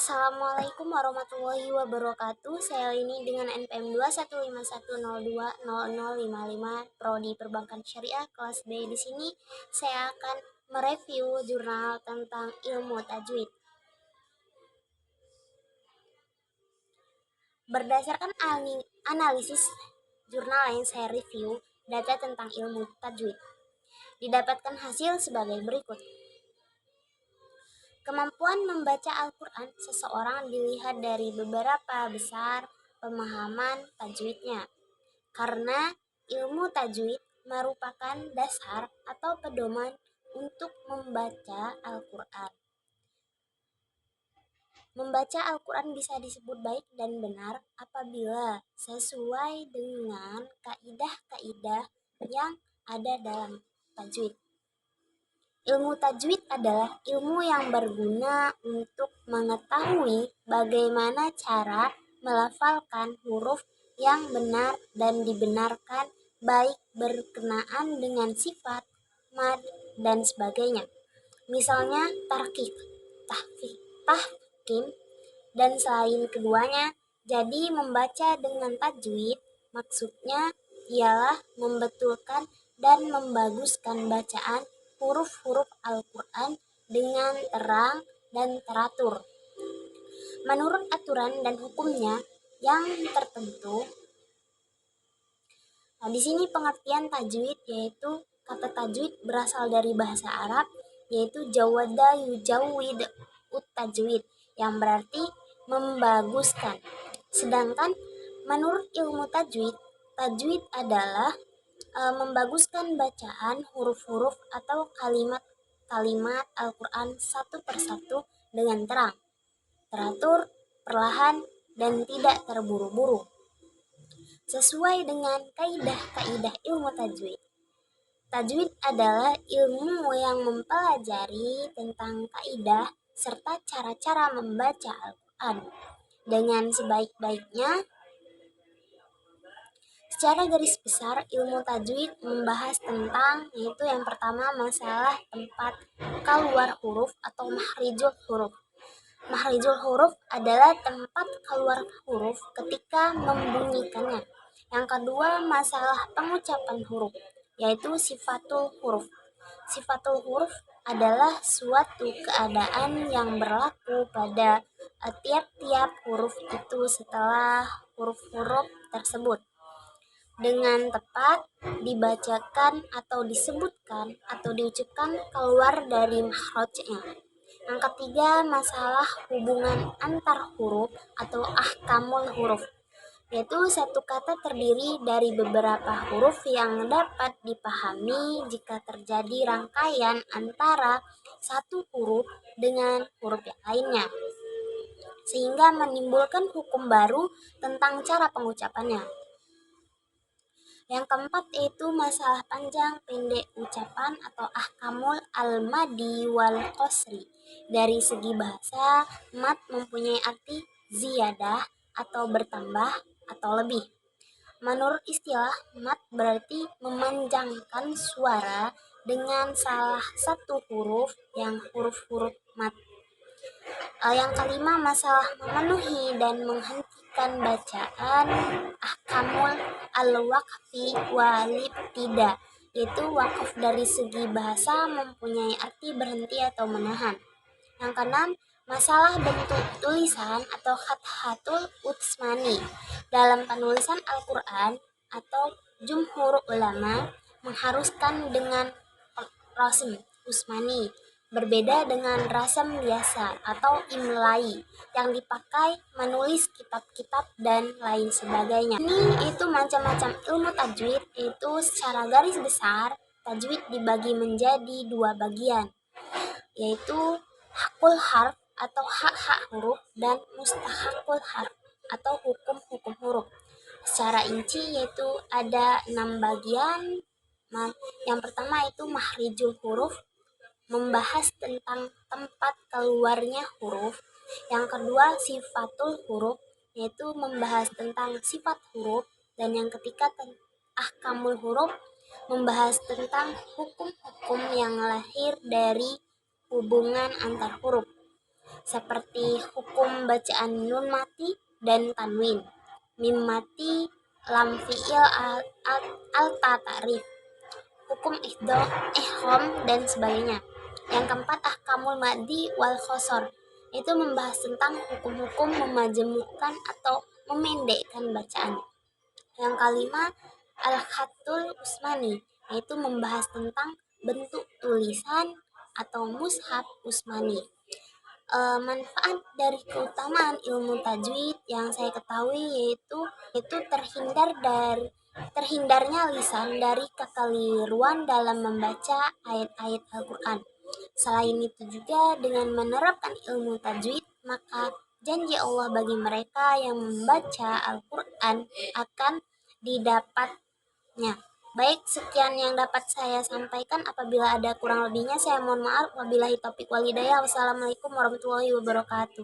Assalamualaikum warahmatullahi wabarakatuh. Saya ini dengan NPM 21510200055 Prodi Perbankan Syariah kelas B. Di sini saya akan mereview jurnal tentang ilmu tajwid. Berdasarkan analisis jurnal yang saya review, data tentang ilmu tajwid didapatkan hasil sebagai berikut. Kemampuan membaca Al-Quran seseorang dilihat dari beberapa besar pemahaman tajwidnya. Karena ilmu tajwid merupakan dasar atau pedoman untuk membaca Al-Quran. Membaca Al-Quran bisa disebut baik dan benar apabila sesuai dengan kaidah-kaidah yang ada dalam tajwid. Ilmu tajwid adalah ilmu yang berguna untuk mengetahui bagaimana cara melafalkan huruf yang benar dan dibenarkan, baik berkenaan dengan sifat, mad, dan sebagainya. Misalnya tarkik, tahkim, dan selain keduanya. Jadi membaca dengan tajwid maksudnya ialah membetulkan dan membaguskan bacaan huruf-huruf Al-Quran dengan terang dan teratur menurut aturan dan hukumnya yang tertentu. Di sini pengertian tajwid yaitu kata tajwid berasal dari bahasa Arab yaitu jawada yujawid tajwid yang berarti membaguskan. Sedangkan menurut ilmu tajwid, tajwid adalah membaguskan bacaan huruf-huruf atau kalimat-kalimat Al-Quran satu persatu dengan terang, teratur, perlahan, dan tidak terburu-buru. Sesuai dengan kaidah-kaidah ilmu tajwid. Tajwid adalah ilmu yang mempelajari tentang kaidah serta cara-cara membaca Al-Quran dengan sebaik-baiknya. Secara garis besar, ilmu tajwid membahas tentang yaitu yang pertama masalah tempat keluar huruf atau mahrijul huruf. Mahrijul huruf adalah tempat keluar huruf ketika membunyikannya. Yang kedua, masalah pengucapan huruf, yaitu sifatul huruf. Sifatul huruf adalah suatu keadaan yang berlaku pada tiap-tiap huruf itu setelah huruf-huruf tersebut dengan tepat dibacakan atau disebutkan atau diucapkan keluar dari makhrajnya. Yang ketiga, masalah hubungan antar huruf atau ahkamul huruf, yaitu satu kata terdiri dari beberapa huruf yang dapat dipahami jika terjadi rangkaian antara satu huruf dengan huruf yang lainnya, sehingga menimbulkan hukum baru tentang cara pengucapannya. Yang keempat yaitu masalah panjang pendek ucapan atau ahkamul al-madi wal qasri. Dari segi bahasa, mat mempunyai arti ziyadah atau bertambah atau lebih. Menurut istilah, mat berarti memanjangkan suara dengan salah satu huruf yang huruf-huruf mat. Yang kelima, masalah memenuhi dan menghentikan bacaan ahkamul al-waqfi walib tidak, yaitu wakaf dari segi bahasa mempunyai arti berhenti atau menahan. Yang keenam, masalah bentuk tulisan atau khathatul utsmani. Dalam penulisan Al-Quran atau jumhur ulama mengharuskan dengan rasm usmani, berbeda dengan rasam biasa atau imlai yang dipakai menulis kitab-kitab dan lain sebagainya. Ini itu macam-macam ilmu tajwid, itu secara garis besar tajwid dibagi menjadi dua bagian, yaitu hakul harf atau hak-hak huruf dan mustahakul harf atau hukum-hukum huruf. Secara inci yaitu ada 6 bagian. Yang pertama itu mahrijul huruf, membahas tentang tempat keluarnya huruf. Yang kedua sifatul huruf, yaitu membahas tentang sifat huruf. Dan yang ketiga ahkamul huruf, membahas tentang hukum-hukum yang lahir dari hubungan antar huruf. seperti hukum bacaan nun mati dan tanwin, mim mati, lam fi'il al ta'rif, hukum ihram dan sebagainya. Yang keempat, ahkamul maddi wal khosor, itu membahas tentang hukum-hukum memajemukkan atau memendekkan bacaan. Yang kelima, al-khatul usmani, yaitu membahas tentang bentuk tulisan atau mushaf usmani. Manfaat dari keutamaan ilmu tajwid yang saya ketahui yaitu terhindarnya lisan dari kekeliruan dalam membaca ayat-ayat Al-Quran. Selain itu juga dengan menerapkan ilmu tajwid, maka janji Allah bagi mereka yang membaca Al-Quran akan didapatnya. Baik, sekian yang dapat saya sampaikan. Apabila ada kurang lebihnya, saya mohon maaf. Wabillahi taufiq wal hidayah. Wassalamualaikum warahmatullahi wabarakatuh.